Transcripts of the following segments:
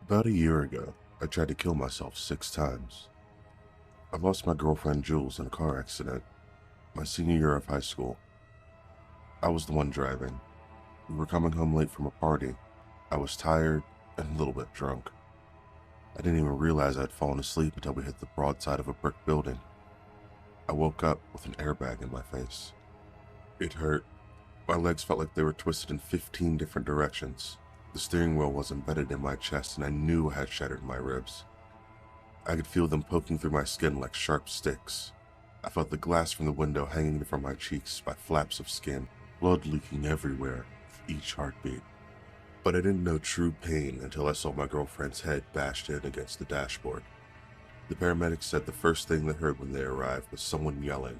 About a year ago, I tried to kill myself 6 times. I lost my girlfriend Jules in a car accident my senior year of high school. I was the one driving. We were coming home late from a party. I was tired and a little bit drunk. I didn't even realize I'd fallen asleep until we hit the broadside of a brick building. I woke up with an airbag in my face. It hurt. My legs felt like they were twisted in 15 different directions. The steering wheel was embedded in my chest and I knew I had shattered my ribs. I could feel them poking through my skin like sharp sticks. I felt the glass from the window hanging from my cheeks by flaps of skin, blood leaking everywhere with each heartbeat. But I didn't know true pain until I saw my girlfriend's head bashed in against the dashboard. The paramedics said the first thing they heard when they arrived was someone yelling.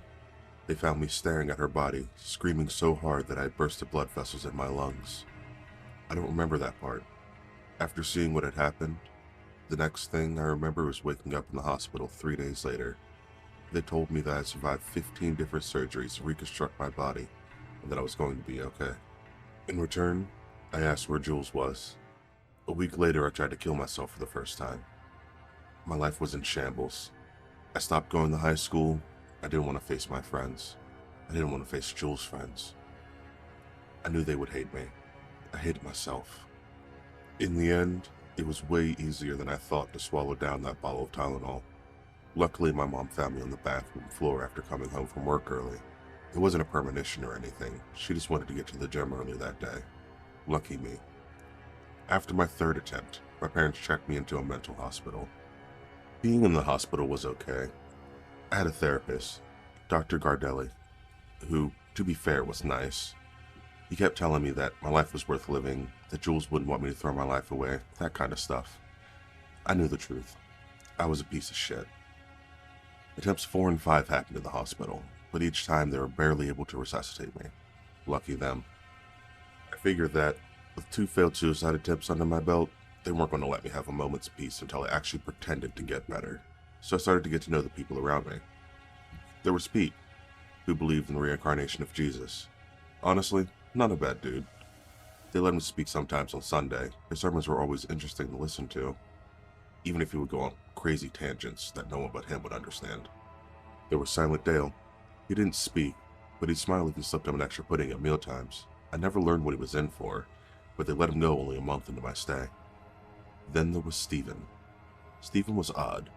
They found me staring at her body, screaming so hard that I had bursted blood vessels in my lungs. I don't remember that part. After seeing what had happened, the next thing I remember was waking up in the hospital 3 days later. They told me that I survived 15 different surgeries to reconstruct my body and that I was going to be okay. In return, I asked where Jules was. A week later, I tried to kill myself for the first time. My life was in shambles. I stopped going to high school. I didn't want to face my friends. I didn't want to face Jules' friends. I knew they would hate me. I hated myself. In the end, it was way easier than I thought to swallow down that bottle of Tylenol. Luckily, my mom found me on the bathroom floor after coming home from work early. It wasn't a premonition or anything. She just wanted to get to the gym early that day. Lucky me. After my third attempt, my parents checked me into a mental hospital. Being in the hospital was okay. I had a therapist, Dr. Gardelli, who, to be fair, was nice. He kept telling me that my life was worth living, that Jules wouldn't want me to throw my life away, that kind of stuff. I knew the truth. I was a piece of shit. Attempts 4 and 5 happened in the hospital, but each time they were barely able to resuscitate me. Lucky them. I figured that, with 2 failed suicide attempts under my belt, they weren't going to let me have a moment's peace until I actually pretended to get better. So I started to get to know the people around me. There was Pete, who believed in the reincarnation of Jesus. Honestly, not a bad dude. They let him speak sometimes on Sunday. His sermons were always interesting to listen to, even if he would go on crazy tangents that no one but him would understand. There was Silent Dale. He didn't speak, but he'd smile if you slipped him an extra pudding at mealtimes. I never learned what he was in for, but they let him go only a month into my stay. Then there was Stephen. Stephen was odd.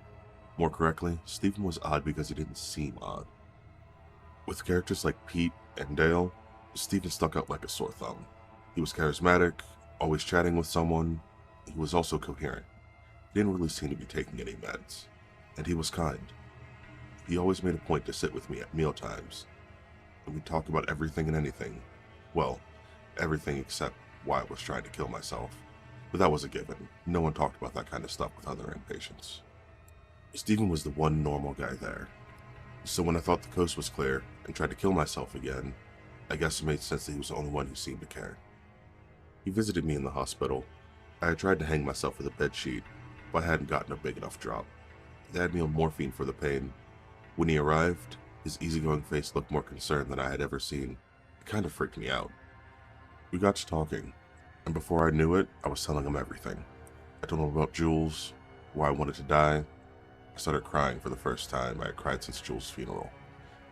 More correctly, Stephen was odd because he didn't seem odd. With characters like Pete and Dale, Stephen stuck out like a sore thumb. He was charismatic, always chatting with someone. He was also coherent. He didn't really seem to be taking any meds. And he was kind. He always made a point to sit with me at mealtimes, and we'd talk about everything and anything. Well, everything except why I was trying to kill myself. But that was a given. No one talked about that kind of stuff with other inpatients. Stephen was the one normal guy there. So when I thought the coast was clear and tried to kill myself again, I guess it made sense that he was the only one who seemed to care. He visited me in the hospital. I had tried to hang myself with a bedsheet, but I hadn't gotten a big enough drop. They had me on morphine for the pain. When he arrived, his easygoing face looked more concerned than I had ever seen. It kind of freaked me out. We got to talking, and before I knew it, I was telling him everything. I told him about Jules, why I wanted to die. I started crying for the first time I had cried since Jules' funeral.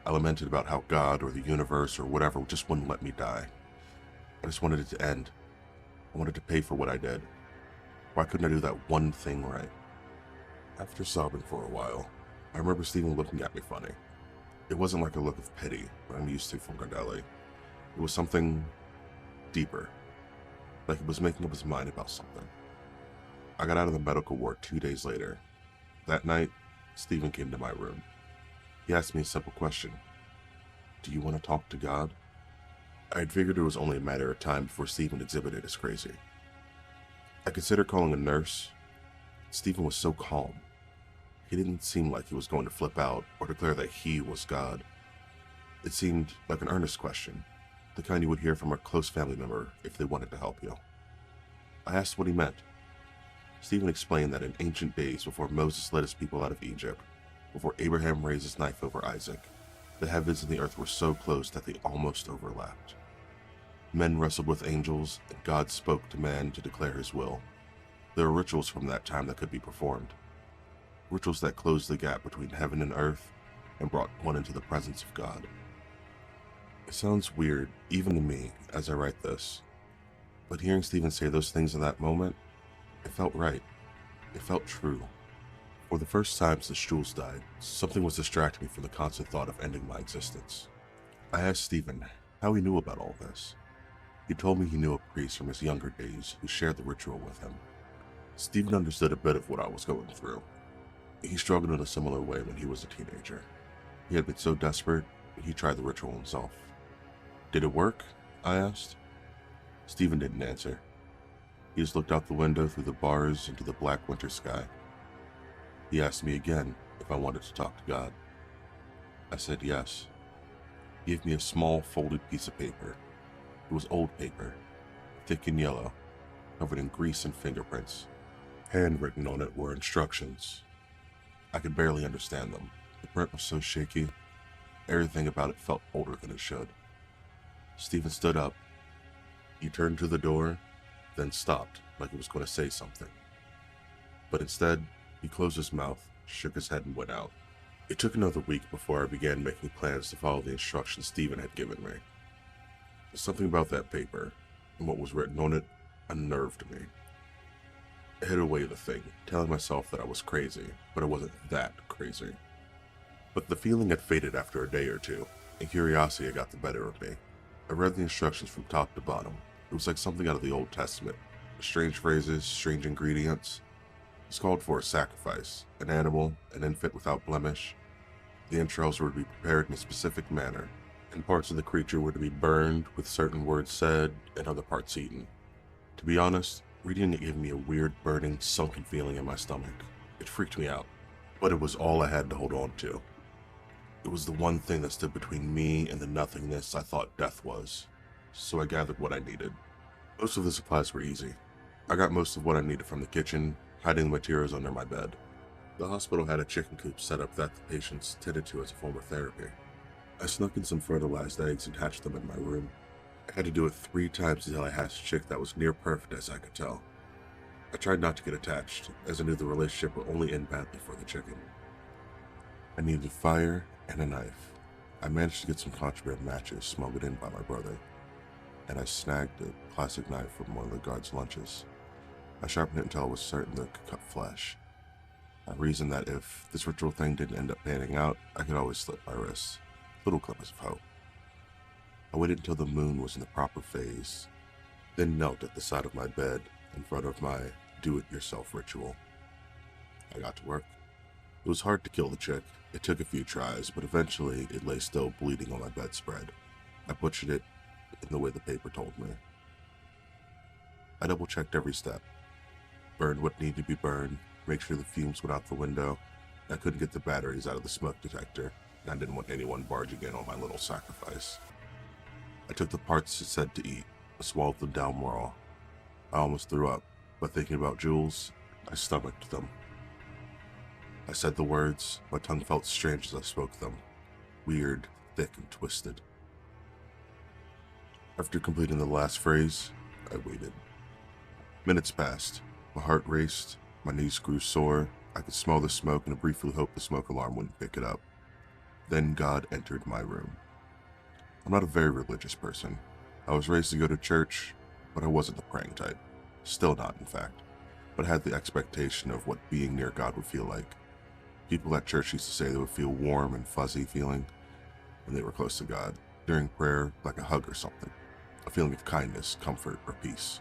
I lamented about how God or the universe or whatever just wouldn't let me die. I just wanted it to end. I wanted to pay for what I did. Why couldn't I do that one thing right? After sobbing for a while, I remember Stephen looking at me funny. It wasn't like a look of pity that I'm used to from Gardelli. It was something deeper, like he was making up his mind about something. I got out of the medical ward 2 days later. That night, Stephen came to my room. He asked me a simple question. Do you want to talk to God? I had figured it was only a matter of time before Stephen exhibited as crazy. I considered calling a nurse. Stephen was so calm. He didn't seem like he was going to flip out or declare that he was God. It seemed like an earnest question, the kind you would hear from a close family member if they wanted to help you. I asked what he meant. Stephen explained that in ancient days, before Moses led his people out of Egypt, before Abraham raised his knife over Isaac, the heavens and the earth were so close that they almost overlapped. Men wrestled with angels, and God spoke to man to declare his will. There are rituals from that time that could be performed. Rituals that closed the gap between heaven and earth and brought one into the presence of God. It sounds weird, even to me, as I write this, but hearing Stephen say those things in that moment, it felt right. It felt true. For the first time since Jules died, something was distracting me from the constant thought of ending my existence. I asked Stephen how he knew about all this. He told me he knew a priest from his younger days who shared the ritual with him. Stephen understood a bit of what I was going through. He struggled in a similar way when he was a teenager. He had been so desperate, he tried the ritual himself. Did it work? I asked. Stephen didn't answer. He just looked out the window through the bars into the black winter sky. He asked me again if I wanted to talk to God. I said yes. He gave me a small folded piece of paper. It was old paper, thick and yellow, covered in grease and fingerprints. Handwritten on it were instructions. I could barely understand them. The print was so shaky, everything about it felt older than it should. Stephen stood up. He turned to the door, then stopped like he was going to say something. But instead, he closed his mouth, shook his head, and went out. It took another week before I began making plans to follow the instructions Stephen had given me. Something about that paper, and what was written on it, unnerved me. I hid away the thing, telling myself that I was crazy, but I wasn't that crazy. But the feeling had faded after a day or two, and curiosity got the better of me. I read the instructions from top to bottom. It was like something out of the Old Testament. Strange phrases, strange ingredients. This called for a sacrifice, an animal, an infant without blemish. The entrails were to be prepared in a specific manner, and parts of the creature were to be burned with certain words said and other parts eaten. To be honest, reading it gave me a weird, burning, sunken feeling in my stomach. It freaked me out, but it was all I had to hold on to. It was the one thing that stood between me and the nothingness I thought death was, so I gathered what I needed. Most of the supplies were easy. I got most of what I needed from the kitchen, hiding the materials under my bed. The hospital had a chicken coop set up that the patients tended to as a form of therapy. I snuck in some fertilized eggs and hatched them in my room. I had to do it 3 times until I hatched a chick that was near perfect as I could tell. I tried not to get attached, as I knew the relationship would only end badly for the chicken. I needed fire and a knife. I managed to get some contraband matches smuggled in by my brother, and I snagged a plastic knife from one of the guards' lunches. I sharpened it until I was certain that it could cut flesh. I reasoned that if this ritual thing didn't end up panning out, I could always slit my wrists. Little glimmers of hope. I waited until the moon was in the proper phase, then knelt at the side of my bed in front of my do-it-yourself ritual. I got to work. It was hard to kill the chick. It took a few tries, but eventually it lay still bleeding on my bedspread. I butchered it in the way the paper told me. I double-checked every step. Burned what needed to be burned, make sure the fumes went out the window. I couldn't get the batteries out of the smoke detector, and I didn't want anyone barging in on my little sacrifice. I took the parts it said to eat, swallowed them down raw. I almost threw up, but thinking about Jules, I stomached them. I said the words, my tongue felt strange as I spoke them. Weird, thick, and twisted. After completing the last phrase, I waited. Minutes passed. My heart raced, my knees grew sore. I could smell the smoke and briefly hoped the smoke alarm wouldn't pick it up. Then God entered my room. I'm not a very religious person. I was raised to go to church, but I wasn't the praying type. Still not, in fact. But I had the expectation of what being near God would feel like. People at church used to say they would feel warm and fuzzy feeling when they were close to God, during prayer, like a hug or something. A feeling of kindness, comfort, or peace.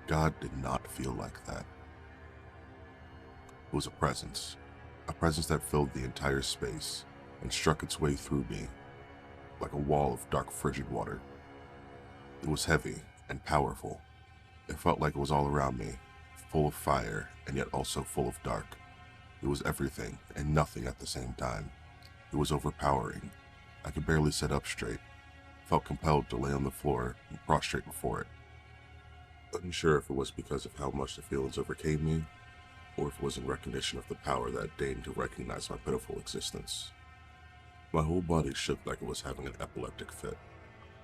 God did not feel like that. It was a presence that filled the entire space and struck its way through me like a wall of dark frigid water. It was heavy and powerful. It felt like it was all around me, full of fire and yet also full of dark. It was everything and nothing at the same time. It was overpowering. I could barely sit up straight. Felt compelled to lay on the floor and prostrate before it. Unsure if it was because of how much the feelings overcame me, or if it was in recognition of the power that deigned to recognize my pitiful existence. My whole body shook like it was having an epileptic fit.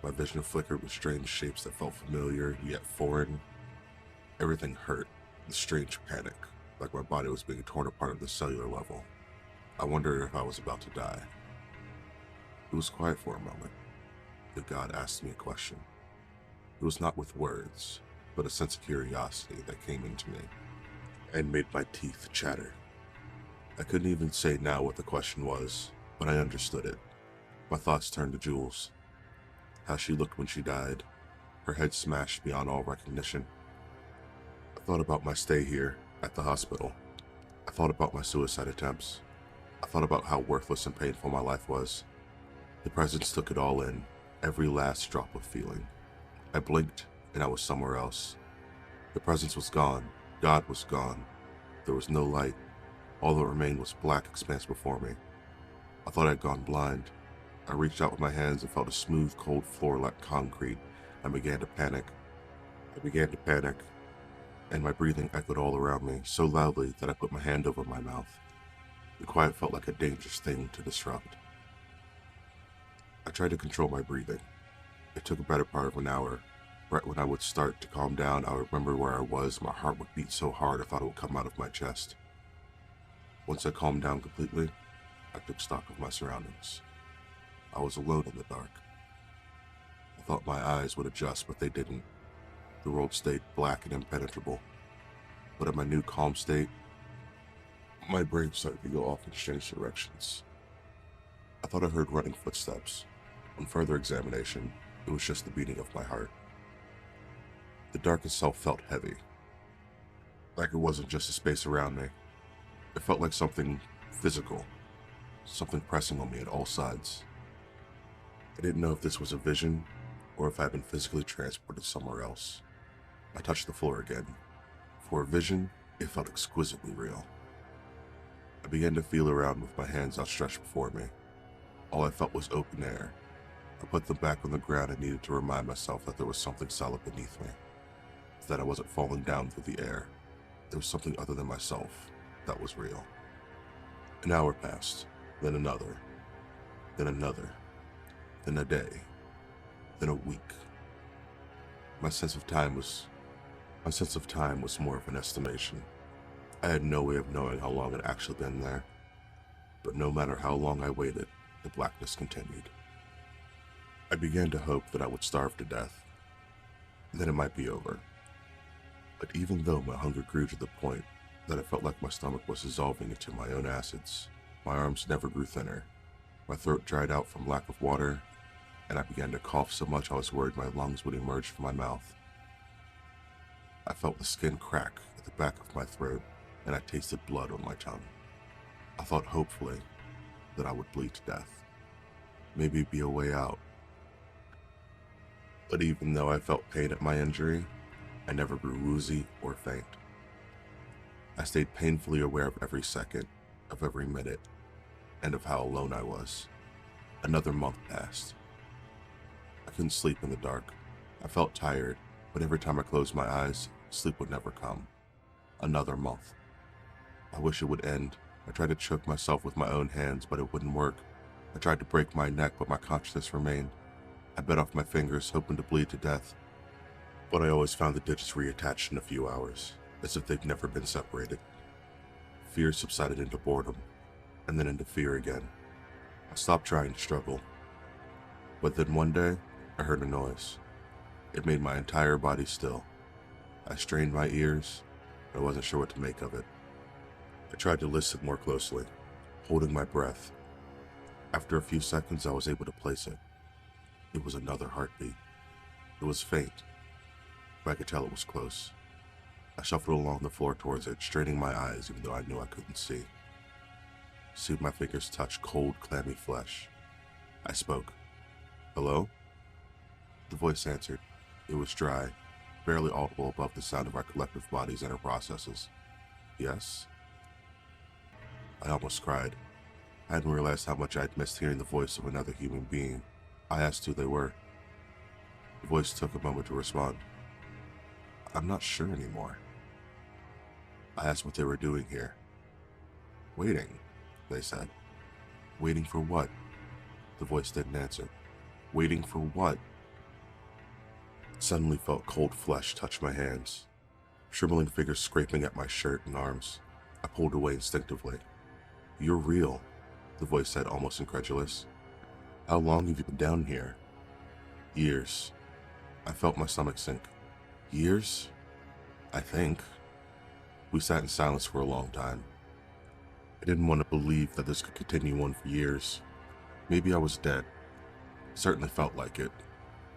My vision flickered with strange shapes that felt familiar, yet foreign. Everything hurt, The strange panic, like my body was being torn apart at the cellular level. I wondered if I was about to die. It was quiet for a moment. Then God asked me a question. It was not with words, but a sense of curiosity that came into me and made my teeth chatter. I couldn't even say now what the question was, but I understood it. My thoughts turned to Jules, how she looked when she died, her head smashed beyond all recognition. I thought about my stay here at the hospital. I thought about my suicide attempts. I thought about how worthless and painful my life was. The presence took it all in, every last drop of feeling. I blinked, and I was somewhere else. The presence was gone. God was gone. There was no light. All that remained was black expanse before me. I thought I'd gone blind. I reached out with my hands and felt a smooth, cold floor like concrete. I began to panic, and my breathing echoed all around me, so loudly that I put my hand over my mouth. The quiet felt like a dangerous thing to disrupt. I tried to control my breathing. It took a better part of an hour. Right when I would start to calm down, I would remember where I was. My heart would beat so hard I thought it would come out of my chest. Once I calmed down completely, I took stock of my surroundings. I was alone in the dark. I thought my eyes would adjust, but they didn't. The world stayed black and impenetrable. But in my new calm state, my brain started to go off in strange directions. I thought I heard running footsteps. On further examination, it was just the beating of my heart. The dark itself felt heavy, like it wasn't just the space around me. It felt like something physical, something pressing on me at all sides. I didn't know if this was a vision or if I had been physically transported somewhere else. I touched the floor again. For a vision, it felt exquisitely real. I began to feel around with my hands outstretched before me. All I felt was open air. I put them back on the ground and needed to remind myself that there was something solid beneath me, that I wasn't falling down through the air. There was something other than myself that was real. An hour passed, then another, then another, then a day, then a week. My sense of time was more of an estimation. I had no way of knowing how long I'd actually been there, but no matter how long I waited, the blackness continued. I began to hope that I would starve to death, then it might be over. But even though my hunger grew to the point that I felt like my stomach was dissolving into my own acids, my arms never grew thinner. My throat dried out from lack of water, and I began to cough so much I was worried my lungs would emerge from my mouth. I felt the skin crack at the back of my throat, and I tasted blood on my tongue. I thought hopefully that I would bleed to death. Maybe be a way out. But even though I felt pain at my injury, I never grew woozy or faint. I stayed painfully aware of every second, of every minute, and of how alone I was. Another month passed. I couldn't sleep in the dark. I felt tired, but every time I closed my eyes, sleep would never come. Another month. I wish it would end. I tried to choke myself with my own hands, but it wouldn't work. I tried to break my neck, but my consciousness remained. I bit off my fingers, hoping to bleed to death, but I always found the digits reattached in a few hours, as if they'd never been separated. Fear subsided into boredom, and then into fear again. I stopped trying to struggle. But then one day, I heard a noise. It made my entire body still. I strained my ears, but I wasn't sure what to make of it. I tried to listen more closely, holding my breath. After a few seconds, I was able to place it. It was another heartbeat. It was faint, but I could tell it was close. I shuffled along the floor towards it, straining my eyes even though I knew I couldn't see. Soon my fingers touched cold, clammy flesh. I spoke. "Hello?" The voice answered. It was dry, barely audible above the sound of our collective bodies' inner processes. "Yes?" I almost cried. I hadn't realized how much I'd missed hearing the voice of another human being. I asked who they were. The voice took a moment to respond. "I'm not sure anymore." I asked what they were doing here. "Waiting," they said. "Waiting for what?" The voice didn't answer. "Waiting for what?" It suddenly felt cold flesh touch my hands. trembling fingers scraping at my shirt and arms. I pulled away instinctively. "You're real," the voice said, almost incredulous. "How long have you been down here?" "Years." I felt my stomach sink. "Years? I think." We sat in silence for a long time. I didn't want to believe that this could continue on for years. Maybe I was dead. It certainly felt like it.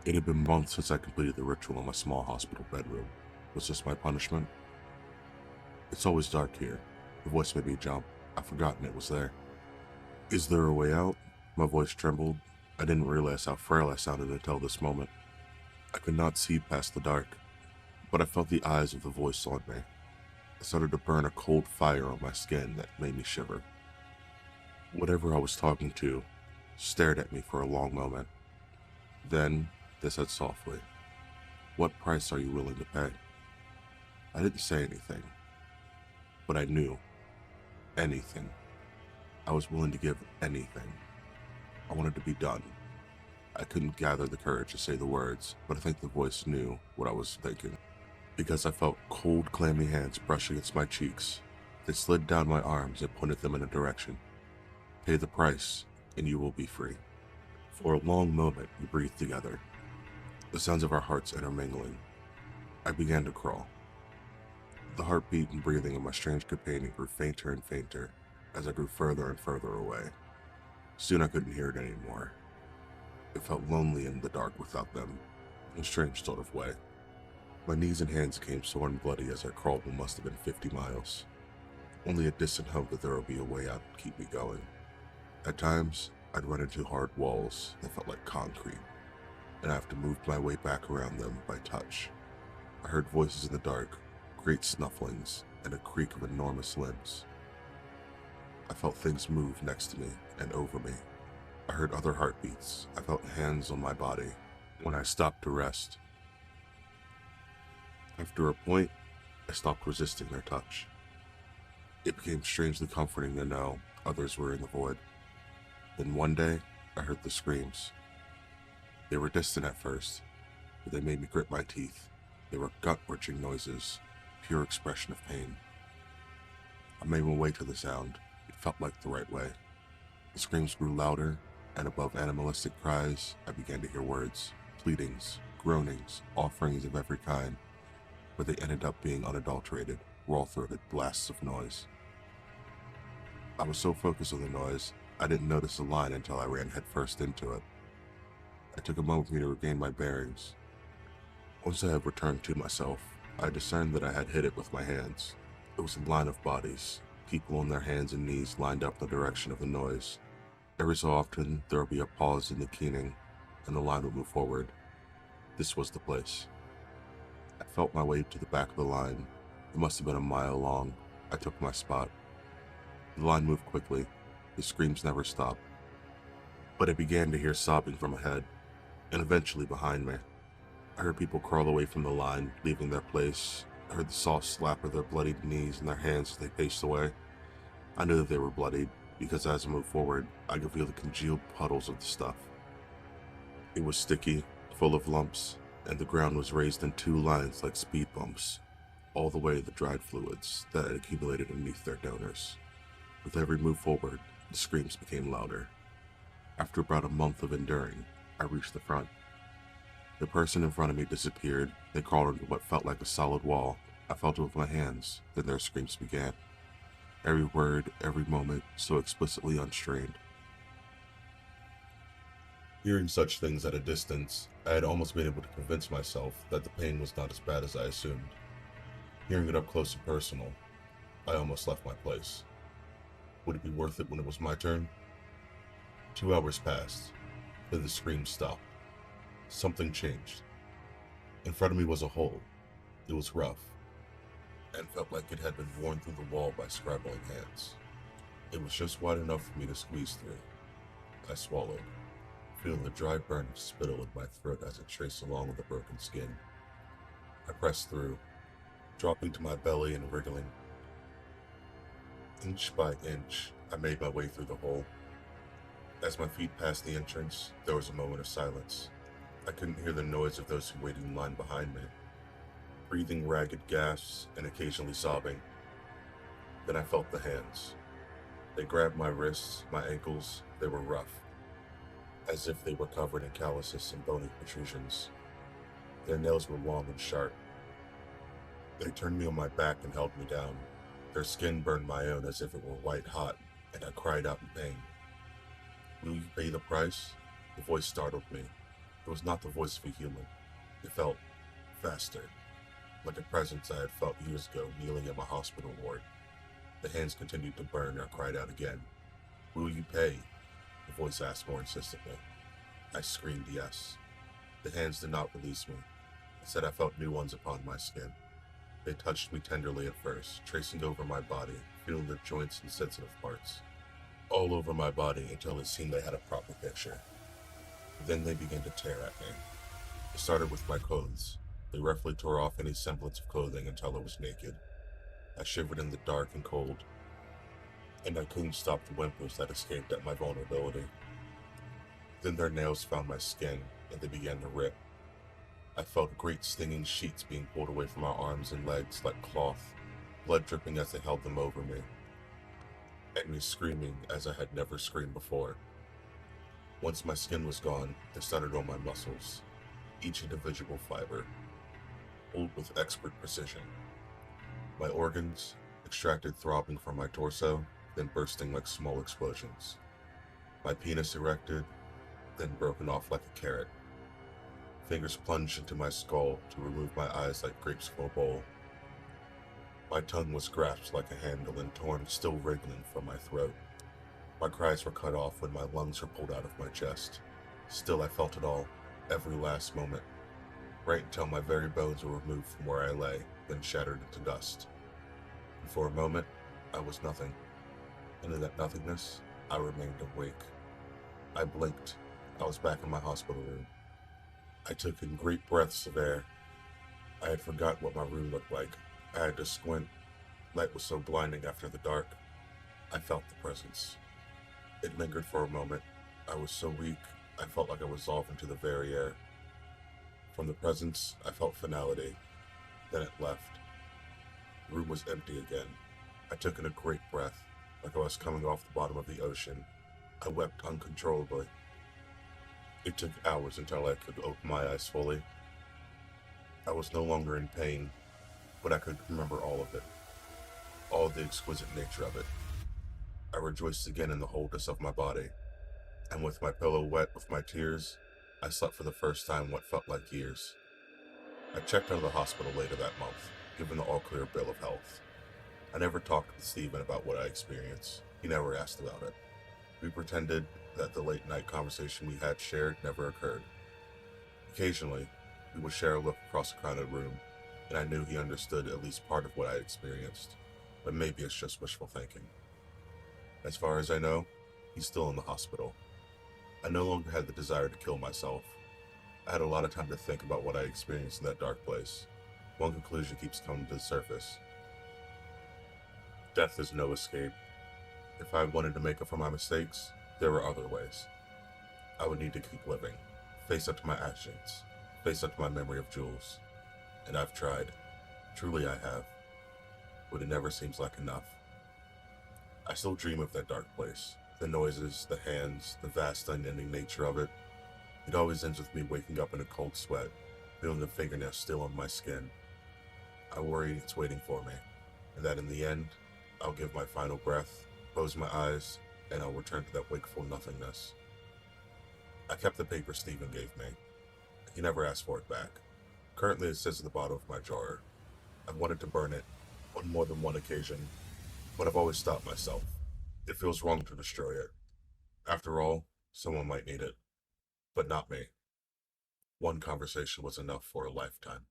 It had been months since I completed the ritual in my small hospital bedroom. Was this my punishment? "It's always dark here." The voice made me jump. I'd forgotten it was there. "Is there a way out?" My voice trembled. I didn't realize how frail I sounded until this moment. I could not see past the dark, but I felt the eyes of the voice on me. It started to burn a cold fire on my skin that made me shiver. Whatever I was talking to stared at me for a long moment. Then they said softly, "What price are you willing to pay?" I didn't say anything, but I knew. Anything. I was willing to give anything. I wanted to be done. I couldn't gather the courage to say the words, but I think the voice knew what I was thinking, because I felt cold, clammy hands brush against my cheeks. They slid down my arms and pointed them in a direction. "Pay the price, and you will be free." For a long moment, we breathed together, the sounds of our hearts intermingling. I began to crawl. The heartbeat and breathing of my strange companion grew fainter and fainter as I grew further and further away. Soon I couldn't hear it anymore. It felt lonely in the dark without them, in a strange sort of way. My knees and hands became sore and bloody as I crawled what must have been 50 miles. Only a distant hope that there would be a way out to keep me going. At times, I'd run into hard walls that felt like concrete, and I have to move my way back around them by touch. I heard voices in the dark, great snufflings, and a creak of enormous limbs. I felt things move next to me and over me. I heard other heartbeats. I felt hands on my body when I stopped to rest. After a point, I stopped resisting their touch. It became strangely comforting to know others were in the void. Then one day, I heard the screams. They were distant at first, but they made me grit my teeth. They were gut-wrenching noises, pure expression of pain. I made my way to the sound. It felt like the right way. The screams grew louder, and above animalistic cries, I began to hear words, pleadings, groanings, offerings of every kind, but they ended up being unadulterated, raw-throated blasts of noise. I was so focused on the noise, I didn't notice the line until I ran headfirst into it. It took a moment for me to regain my bearings. Once I had returned to myself, I discerned that I had hit it with my hands. It was a line of bodies, people on their hands and knees lined up in the direction of the noise. Every so often, there would be a pause in the keening, and the line would move forward. This was the place. I felt my way to the back of the line. It must have been a mile long. I took my spot. The line moved quickly. The screams never stopped. But I began to hear sobbing from ahead, and eventually behind me. I heard people crawl away from the line, leaving their place. I heard the soft slap of their bloodied knees and their hands as they paced away. I knew that they were bloodied, because as I moved forward, I could feel the congealed puddles of the stuff. It was sticky, full of lumps, and the ground was raised in two lines like speed bumps, all the way to the dried fluids that had accumulated underneath their donors. With every move forward, the screams became louder. After about a month of enduring, I reached the front. The person in front of me disappeared. They crawled into what felt like a solid wall. I felt it with my hands, then their screams began. Every word, every moment, so explicitly unstrained. Hearing such things at a distance, I had almost been able to convince myself that the pain was not as bad as I assumed. Hearing it up close and personal, I almost left my place. Would it be worth it when it was my turn? 2 hours passed, then the screams stopped. Something changed. In front of me was a hole. It was rough, and felt like it had been worn through the wall by scrabbling hands. It was just wide enough for me to squeeze through. I swallowed, feeling the dry burn of spittle in my throat as it traced along with the broken skin. I pressed through, dropping to my belly and wriggling. Inch by inch, I made my way through the hole. As my feet passed the entrance, there was a moment of silence. I couldn't hear the noise of those who waited in line behind me. breathing ragged gasps and occasionally sobbing. Then I felt the hands. They grabbed my wrists, my ankles. They were rough, as if they were covered in calluses and bony protrusions. Their nails were long and sharp. They turned me on my back and held me down. Their skin burned my own as if it were white hot, and I cried out in pain. Will you pay the price? The voice startled me. It was not the voice of a human. It felt faster, like a presence I had felt years ago kneeling in my hospital ward. The hands continued to burn, and I cried out again. Will you pay? The voice asked more insistently. I screamed yes. The hands did not release me. Instead, I felt new ones upon my skin. They touched me tenderly at first, tracing over my body, feeling the joints and sensitive parts. All over my body until it seemed they had a proper picture. Then they began to tear at me. It started with my clothes. They roughly tore off any semblance of clothing until I was naked. I shivered in the dark and cold, and I couldn't stop the whimpers that escaped at my vulnerability. Then their nails found my skin, and they began to rip. I felt great stinging sheets being pulled away from my arms and legs like cloth, blood dripping as they held them over me, and me screaming as I had never screamed before. Once my skin was gone, they started on my muscles, each individual fiber, pulled with expert precision. My organs, extracted throbbing from my torso, then bursting like small explosions. My penis erected, then broken off like a carrot. Fingers plunged into my skull to remove my eyes like grapes from a bowl. My tongue was grasped like a handle and torn, still wriggling from my throat. My cries were cut off when my lungs were pulled out of my chest. Still, I felt it all, every last moment, right until my very bones were removed from where I lay, then shattered into dust. And for a moment, I was nothing. And in that nothingness, I remained awake. I blinked. I was back in my hospital room. I took in great breaths of air. I had forgotten what my room looked like. I had to squint. Light was so blinding after the dark. I felt the presence. It lingered for a moment. I was so weak, I felt like I was dissolved into the very air. From the presence, I felt finality. Then it left. The room was empty again. I took in a great breath, like I was coming off the bottom of the ocean. I wept uncontrollably. It took hours until I could open my eyes fully. I was no longer in pain, but I could remember all of it, all the exquisite nature of it. I rejoiced again in the wholeness of my body, and with my pillow wet with my tears, I slept for the first time what felt like years. I checked out of the hospital later that month, given the all-clear bill of health. I never talked with Stephen about what I experienced. He never asked about it. We pretended that the late-night conversation we had shared never occurred. Occasionally, we would share a look across a crowded room, and I knew he understood at least part of what I experienced, but maybe it's just wishful thinking. As far as I know, he's still in the hospital. I no longer had the desire to kill myself. I had a lot of time to think about what I experienced in that dark place. One conclusion keeps coming to the surface. Death is no escape. If I wanted to make up for my mistakes, there were other ways. I would need to keep living, face up to my actions, face up to my memory of Jules. And I've tried. Truly I have. But it never seems like enough. I still dream of that dark place. The noises, the hands, the vast unending nature of it. It always ends with me waking up in a cold sweat, feeling the fingernails still on my skin. I worry it's waiting for me, and that in the end, I'll give my final breath, close my eyes, and I'll return to that wakeful nothingness. I kept the paper Stephen gave me. He never asked for it back. Currently it sits at the bottom of my drawer. I've wanted to burn it on more than one occasion, but I've always stopped myself. It feels wrong to destroy it. After all, someone might need it, but not me. One conversation was enough for a lifetime.